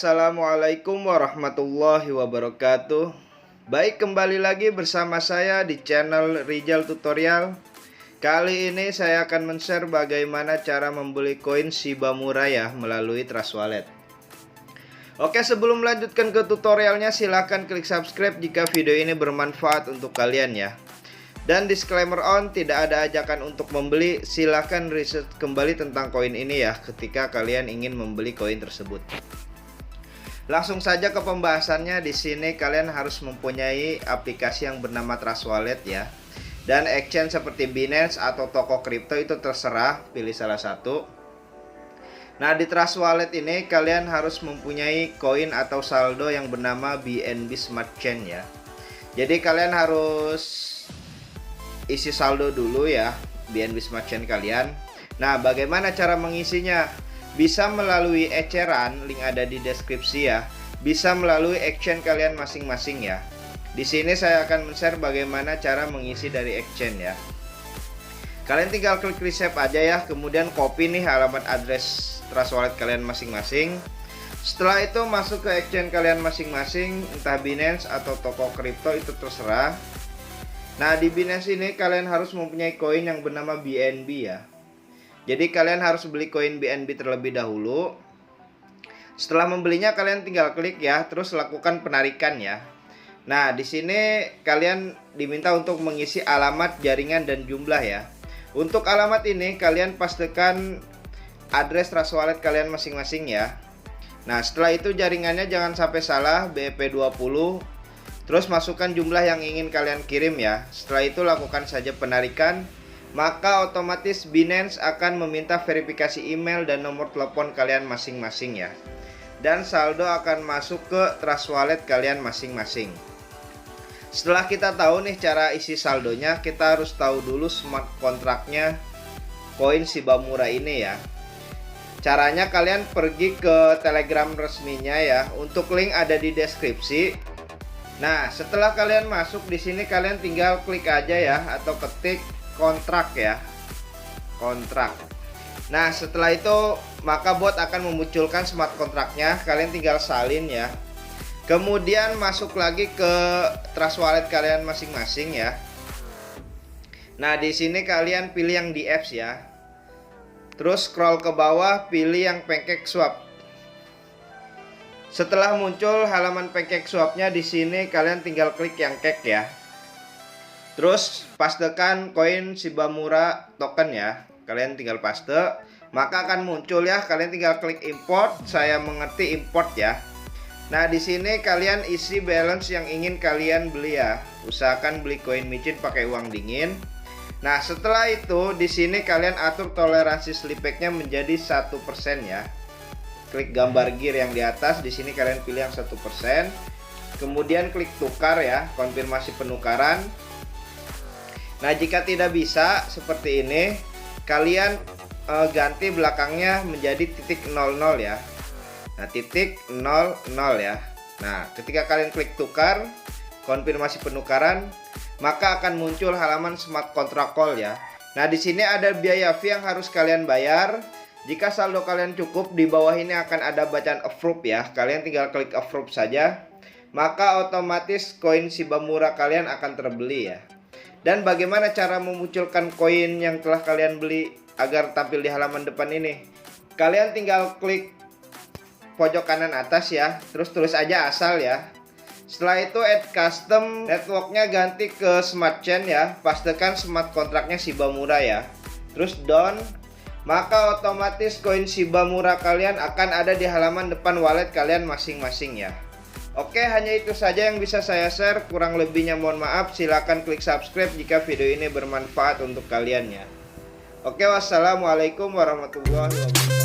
Assalamualaikum warahmatullahi wabarakatuh. Baik, kembali lagi bersama saya di channel Rizal Tutorial. Kali ini saya akan men-share bagaimana cara membeli koin Shiba Mura ya melalui Trust Wallet. Oke, sebelum melanjutkan ke tutorialnya, silahkan klik subscribe jika video ini bermanfaat untuk kalian ya. Dan disclaimer on, tidak ada ajakan untuk membeli. Silahkan riset kembali tentang koin ini ya ketika kalian ingin membeli koin tersebut. Langsung saja ke pembahasannya. Di sini kalian harus mempunyai aplikasi yang bernama Trust Wallet ya. Dan exchange seperti Binance atau toko kripto itu terserah, pilih salah satu. Nah, di Trust Wallet ini kalian harus mempunyai koin atau saldo yang bernama BNB Smart Chain ya. Jadi kalian harus isi saldo dulu ya BNB Smart Chain kalian. Nah, bagaimana cara mengisinya? Bisa melalui eceran, link ada di deskripsi ya. Bisa melalui exchange kalian masing-masing ya. Di sini saya akan men-share bagaimana cara mengisi dari exchange ya. Kalian tinggal klik receipt aja ya, kemudian copy nih alamat address Trust Wallet kalian masing-masing. Setelah itu masuk ke exchange kalian masing-masing, entah Binance atau toko kripto itu terserah. Nah, di Binance ini kalian harus mempunyai koin yang bernama BNB ya. Jadi kalian harus beli koin BNB terlebih dahulu. Setelah membelinya kalian tinggal klik ya, terus lakukan penarikan ya. Nah, di sini kalian diminta untuk mengisi alamat, jaringan dan jumlah ya. Untuk alamat ini kalian pastikan address Trust Wallet kalian masing-masing ya. Nah, setelah itu jaringannya jangan sampai salah, BEP20. Terus masukkan jumlah yang ingin kalian kirim ya. Setelah itu lakukan saja penarikan. Maka otomatis Binance akan meminta verifikasi email dan nomor telepon kalian masing-masing ya. Dan saldo akan masuk ke Trust Wallet kalian masing-masing. Setelah kita tahu nih cara isi saldonya, kita harus tahu dulu smart kontraknya koin Shiba Mura ini ya. Caranya kalian pergi ke Telegram resminya ya. Untuk link ada di deskripsi. Nah, setelah kalian masuk di sini kalian tinggal klik aja ya atau ketik kontrak ya. Kontrak. Nah, setelah itu maka bot akan memunculkan smart kontraknya. Kalian tinggal salin ya. Kemudian masuk lagi ke Trust Wallet kalian masing-masing ya. Nah, di sini kalian pilih yang di apps ya. Terus scroll ke bawah, pilih yang PancakeSwap. Setelah muncul halaman PancakeSwap-nya, di sini kalian tinggal klik yang cake ya. Terus pastekan koin Shiba Mura token ya. Kalian tinggal paste, maka akan muncul ya. Kalian tinggal klik import. Saya mengerti import ya. Nah, di sini kalian isi balance yang ingin kalian beli ya. Usahakan beli koin micin pakai uang dingin. Nah, setelah itu di sini kalian atur toleransi slipback-nya menjadi 1% ya. Klik gambar gear yang di atas, di sini kalian pilih yang 1%. Kemudian klik tukar ya, konfirmasi penukaran. Nah, jika tidak bisa seperti ini, kalian ganti belakangnya menjadi titik 00 ya. Nah, titik 00 ya. Nah, ketika kalian klik tukar, konfirmasi penukaran, maka akan muncul halaman smart contract call ya. Nah, di sini ada biaya fee yang harus kalian bayar. Jika saldo kalian cukup, di bawah ini akan ada bacaan approve ya. Kalian tinggal klik approve saja. Maka otomatis koin Shiba Mura kalian akan terbeli ya. Dan bagaimana cara memunculkan koin yang telah kalian beli agar tampil di halaman depan ini? Kalian tinggal klik pojok kanan atas ya. Terus tulis aja asal ya. Setelah itu add custom, networknya ganti ke smart chain ya. Pastikan smart kontraknya Shiba Mura ya. Terus done. Maka otomatis koin Shiba Mura kalian akan ada di halaman depan wallet kalian masing-masing ya. Oke, hanya itu saja yang bisa saya share. Kurang lebihnya mohon maaf. Silahkan klik subscribe jika video ini bermanfaat untuk kalian ya. Oke, wassalamualaikum warahmatullahi wabarakatuh.